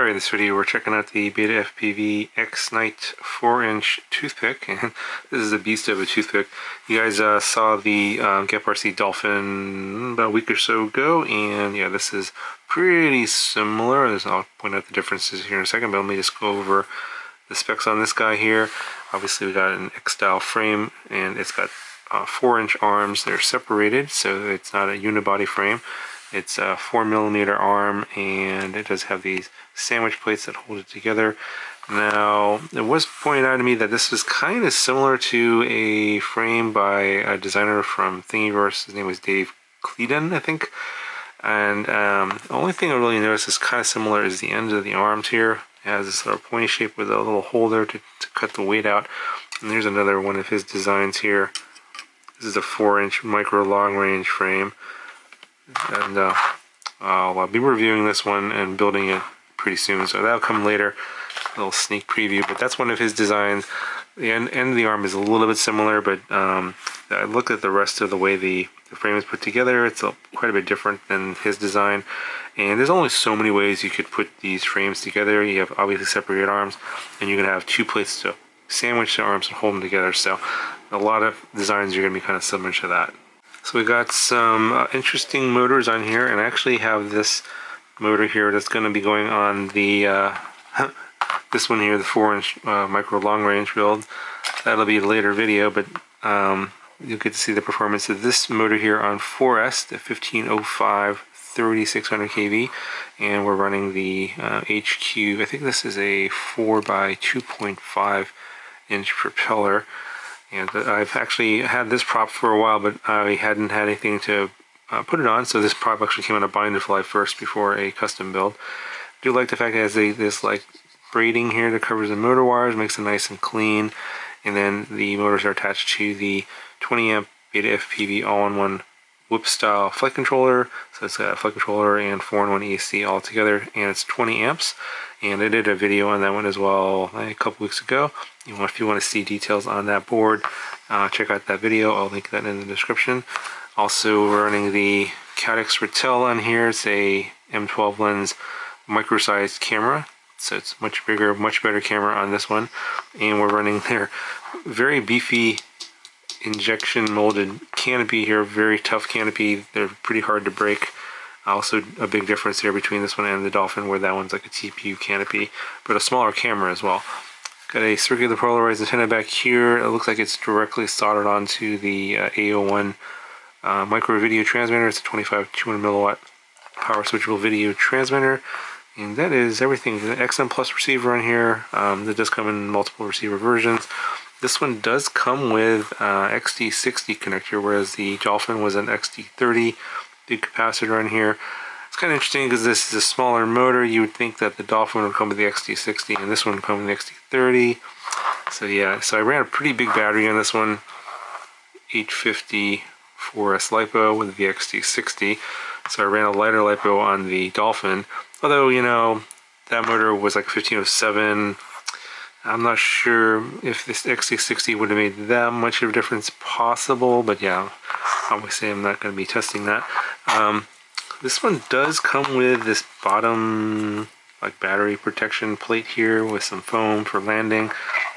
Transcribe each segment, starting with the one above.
Alright, in this video we're checking out the BetaFPV X-Night 4-inch toothpick, and this is a beast of a toothpick. You guys saw the GetRC Dolphin about a week or so ago, and yeah, this is pretty similar. I'll point out the differences here in a second, but let me just go over the specs on this guy here. Obviously we got an X-style frame, and it's got 4-inch arms. They're separated, so it's not a unibody frame. It's a 4mm arm, and it does have these sandwich plates that hold it together. Now, it was pointed out to me that this is kind of similar to a frame by a designer from Thingiverse. His name was Dave Cleedon, I think. And the only thing I really noticed is kind of similar is the ends of the arms here. It has this sort of pointy shape with a little holder to cut the weight out. And there's another one of his designs here. This is a 4-inch micro long-range frame. And I'll be reviewing this one and building it pretty soon, so that'll come later. A little sneak preview, but that's one of his designs. The end of the arm is a little bit similar, but I looked at the rest of the way the frame is put together. It's quite a bit different than his design, and there's only so many ways you could put these frames together. You have obviously separated arms, and you're going to have two plates to sandwich the arms and hold them together, so a lot of designs are going to be kind of similar to that. So we got some interesting motors on here, and I actually have this motor here that's going to be going on the this one here, the 4-inch micro long range build. That'll be a later video, but you'll get to see the performance of this motor here on 4S, the 1505 3600 kV, and we're running the HQ. I think this is a 4x2.5 inch propeller. And I've actually had this prop for a while, but I hadn't had anything to put it on, so this prop actually came on a bind and fly first before a custom build. I do like the fact it has this like braiding here that covers the motor wires, makes it nice and clean, and then the motors are attached to the 20 amp BetaFPV all-in-one whip style flight controller. So it's got a flight controller and 4-in-1 ESC all together, and it's 20 amps. And I did a video on that one as well a couple weeks ago. If you want to see details on that board, check out that video. I'll link that in the description. Also, we're running the Caddx Ratel on here. It's a M12 lens micro-sized camera, so it's much bigger, much better camera on this one. And we're running their very beefy injection molded canopy here, very tough canopy. They're pretty hard to break. Also a big difference here between this one and the Dolphin, where that one's like a TPU canopy, but a smaller camera as well. Got a circular polarized antenna back here. It looks like it's directly soldered onto the A01 micro video transmitter. It's a 25 200 milliwatt power switchable video transmitter. And that is everything. The XM Plus receiver on here. That does come in multiple receiver versions. This one does come with XT60 connector, whereas the Dolphin was an XT30 big capacitor on here. It's kind of interesting because this is a smaller motor. You would think that the Dolphin would come with the XT60 and this one would come with the XT30. So yeah, so I ran a pretty big battery on this one, 850 4S LiPo with the XT60. So I ran a lighter LiPo on the Dolphin. Although, you know, that motor was like 1507. I'm not sure if this XT60 would have made that much of a difference possible, but yeah, obviously I'm not going to be testing that. This one does come with this bottom like battery protection plate here with some foam for landing,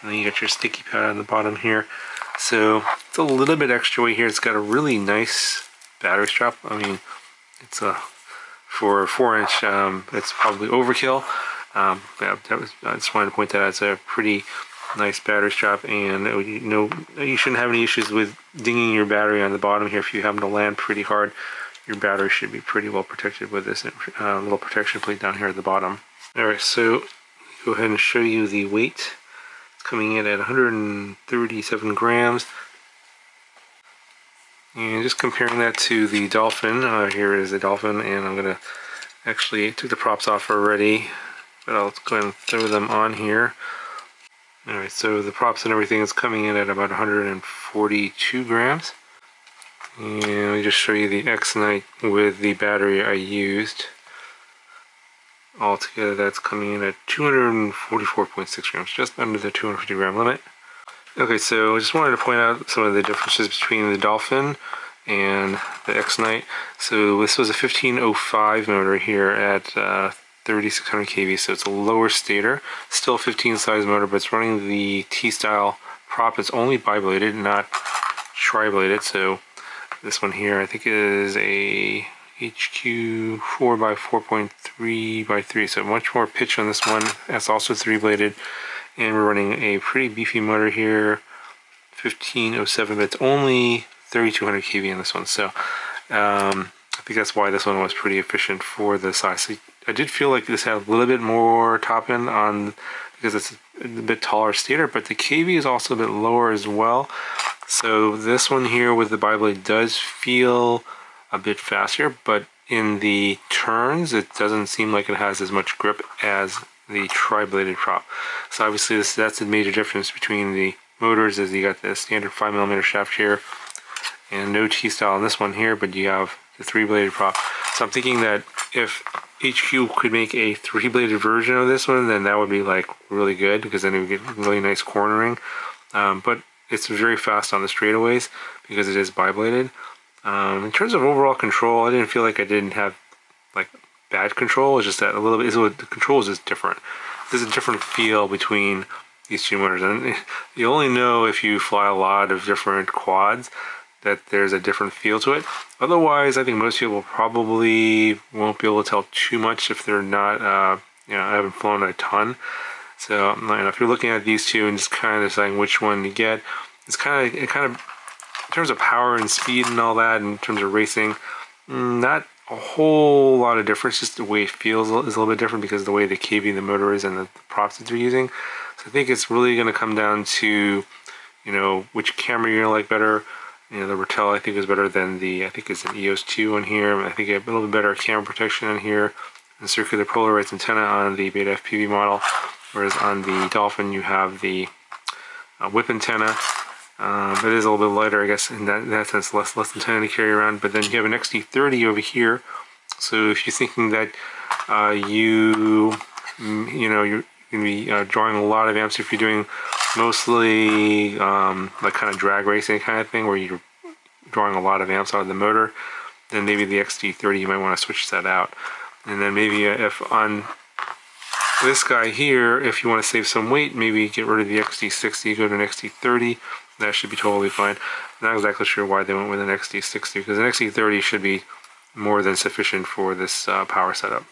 and then you got your sticky pad on the bottom here. So it's a little bit extra weight here. It's got a really nice battery strap. I mean, it's for a 4-inch, it's probably overkill. Yeah, I just wanted to point that out. It's a pretty nice battery strap, and you shouldn't have any issues with dinging your battery on the bottom here. If you happen to land pretty hard, your battery should be pretty well protected with this little protection plate down here at the bottom. Alright, so go ahead and show you the weight. It's coming in at 137 grams. And just comparing that to the Dolphin, here is the Dolphin, and I'm going to actually took the props off already, but I'll go ahead and throw them on here. Alright, so the props and everything is coming in at about 142 grams. And let me just show you the X-Night with the battery I used. Altogether, that's coming in at 244.6 grams, just under the 250 gram limit. Okay, so I just wanted to point out some of the differences between the Dolphin and the X-Night. So this was a 1505 motor here at 3600 kV, so it's a lower stator. Still 15 size motor, but it's running the T-style prop. It's only bibladed, not tri-bladed. So this one here, I think, is a HQ 4x4.3x3, so much more pitch on this one. That's also 3-bladed, and we're running a pretty beefy motor here, 1507, but it's only 3200 kV on this one. So I think that's why this one was pretty efficient for the size. So I did feel like this had a little bit more top end on, because it's a bit taller stator, but the kV is also a bit lower as well. So this one here with the biblade does feel a bit faster, but in the turns it doesn't seem like it has as much grip as the tri-bladed prop. So obviously that's a major difference between the motors, is you got the standard 5mm shaft here and no T-style on this one here, but you have the 3-bladed prop. So I'm thinking that if HQ could make a 3-bladed version of this one, then that would be like really good, because then it would get really nice cornering. But it's very fast on the straightaways because it is bibladed. In terms of overall control, I didn't feel like I didn't have like bad control. It's just that a little bit, the controls is different. There's a different feel between these two motors, and you only know if you fly a lot of different quads that there's a different feel to it. Otherwise, I think most people probably won't be able to tell too much if they're not, you know, I haven't flown a ton. So, you know, if you're looking at these two and just kind of deciding which one to get, it kind of, in terms of power and speed and all that, in terms of racing, not a whole lot of difference. Just the way it feels is a little bit different because of the way the kV the motor is and the props that they're using. So I think it's really going to come down to, you know, which camera you're going to like better. You know, the Ratel I think is better than the, I think it's an EOS 2 on here. I think you have a little bit better camera protection on here, and circular polarized antenna on the BetaFPV model, whereas on the Dolphin you have the whip antenna. But it is a little bit lighter, I guess, in that sense, less antenna to carry around. But then you have an XT30 over here. So if you're thinking that you're going to be drawing a lot of amps, if you're doing mostly like kind of drag racing kind of thing where you're drawing a lot of amps out of the motor, then maybe the XT30 you might want to switch that out. And then maybe if on this guy here, if you want to save some weight, maybe get rid of the XT60, go to an XT30. That should be totally fine. I'm not exactly sure why they went with an XT60, because an XT30 should be more than sufficient for this power setup.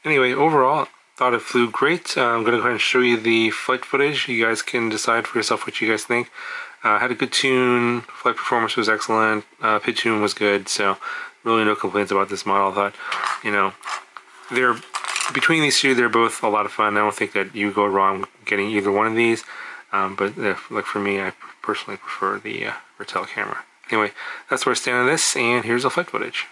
Anyway, overall, thought it flew great. I'm going to go ahead and show you the flight footage. You guys can decide for yourself what you guys think. Had a good tune, flight performance was excellent, pitch tune was good, so really no complaints about this model. I thought, you know, between these two, they're both a lot of fun. I don't think that you go wrong getting either one of these, but like for me, I personally prefer the Ratel camera. Anyway, that's where I stand on this, and here's the flight footage.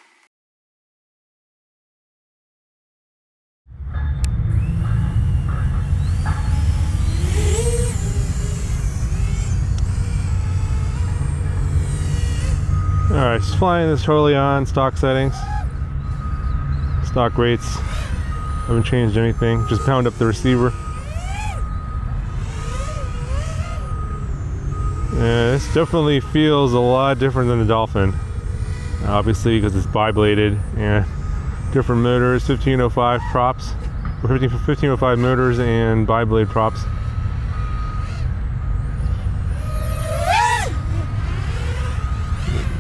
Alright, just flying this totally on stock settings, stock rates, haven't changed anything, just pound up the receiver. Yeah, this definitely feels a lot different than the Dolphin, obviously because it's bibladed and different motors, 1505 props, 1505 motors and biblade props.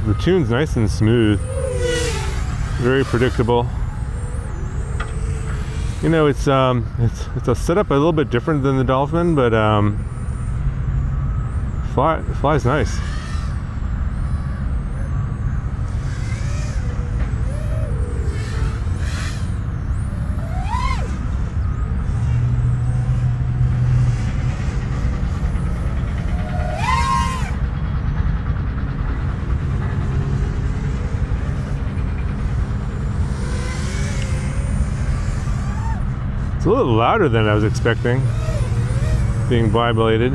The tune's nice and smooth, very predictable. You know, it's a setup a little bit different than the Dolphin, but flies nice. It's a little louder than I was expecting, being bibladed.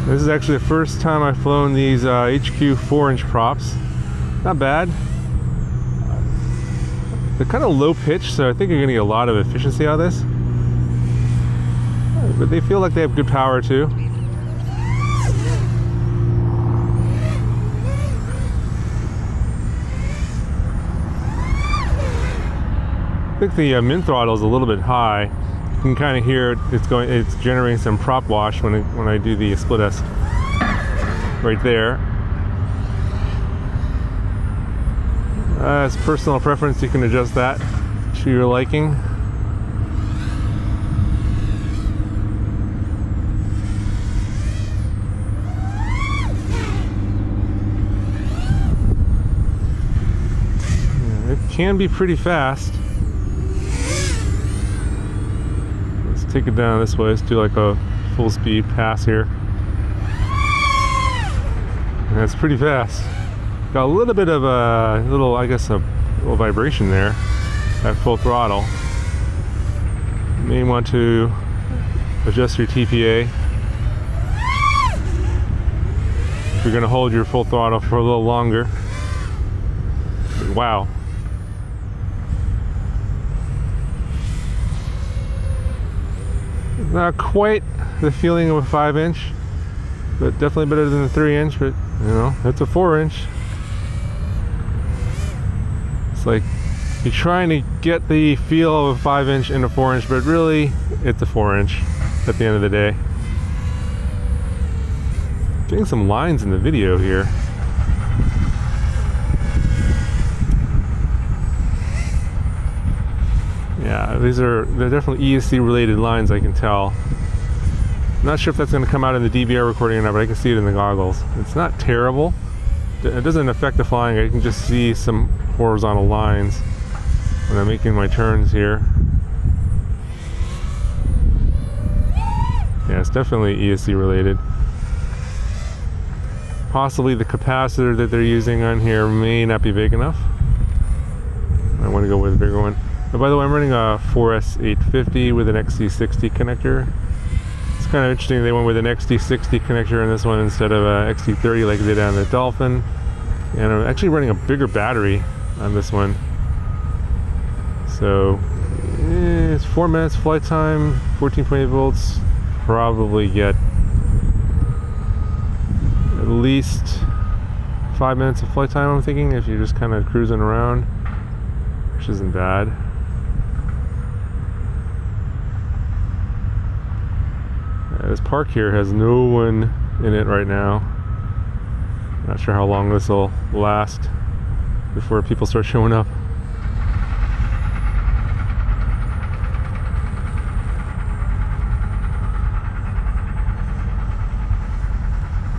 This is actually the first time I've flown these HQ 4-inch props. Not bad. They're kind of low pitch, so I think you're going to get a lot of efficiency out of this. But they feel like they have good power too. think the min throttle is a little bit high. You can kind of hear it. It's generating some prop wash when I do the split S right there. It's personal preference. You can adjust that to your liking. It can be pretty fast. Let's take it down this way. Let's do like a full speed pass here. And that's pretty fast. Got a little bit of a little, I guess, a little vibration there at full throttle. You may want to adjust your TPA. If you're going to hold your full throttle for a little longer. Wow. Not quite the feeling of a 5-inch, but definitely better than the 3-inch, but you know, it's a 4-inch. It's like you're trying to get the feel of a 5-inch in a 4-inch, but really it's a 4-inch at the end of the day. Getting some lines in the video here. Yeah, they're definitely ESC related lines, I can tell. I'm not sure if that's going to come out in the DVR recording or not, but I can see it in the goggles. It's not terrible. It doesn't affect the flying. I can just see some horizontal lines when I'm making my turns here. Yeah, it's definitely ESC related. Possibly the capacitor that they're using on here may not be big enough. I want to go with a bigger one. Oh, by the way, I'm running a 4S850 with an XT60 connector. It's kind of interesting they went with an XT60 connector in this one instead of a XT30 like they did on the Dolphin. And I'm actually running a bigger battery on this one. So it's 4 minutes flight time, 14.8 volts. Probably get at least 5 minutes of flight time, I'm thinking, if you're just kind of cruising around, which isn't bad. This park here has no one in it right now. Not sure how long this will last before people start showing up.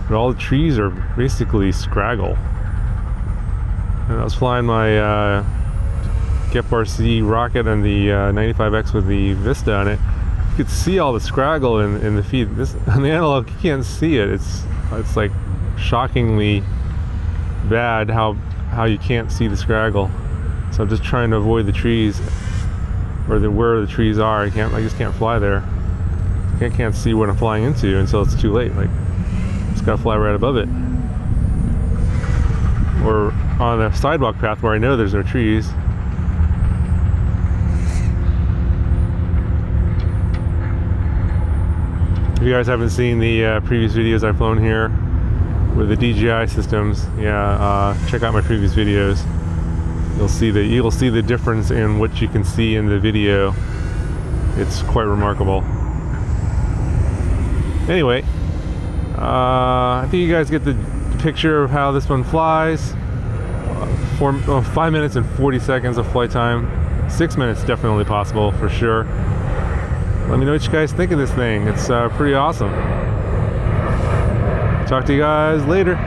But all the trees are basically scraggle. And I was flying my GEP-RC rocket and the 95X with the Vista on it. You could see all the scraggle in the feed. This on the analog, you can't see it. It's like shockingly bad how you can't see the scraggle. So I'm just trying to avoid the trees, or where the trees are. I just can't fly there. I can't see what I'm flying into until it's too late. Like, just gotta fly right above it, or on a sidewalk path where I know there's no trees. If you guys haven't seen the previous videos I've flown here with the DJI systems, check out my previous videos. You'll see the difference in what you can see in the video. It's quite remarkable. Anyway, I think you guys get the picture of how this one flies. 5 minutes and 40 seconds of flight time. 6 minutes definitely possible for sure. Let me know what you guys think of this thing. It's pretty awesome. Talk to you guys later.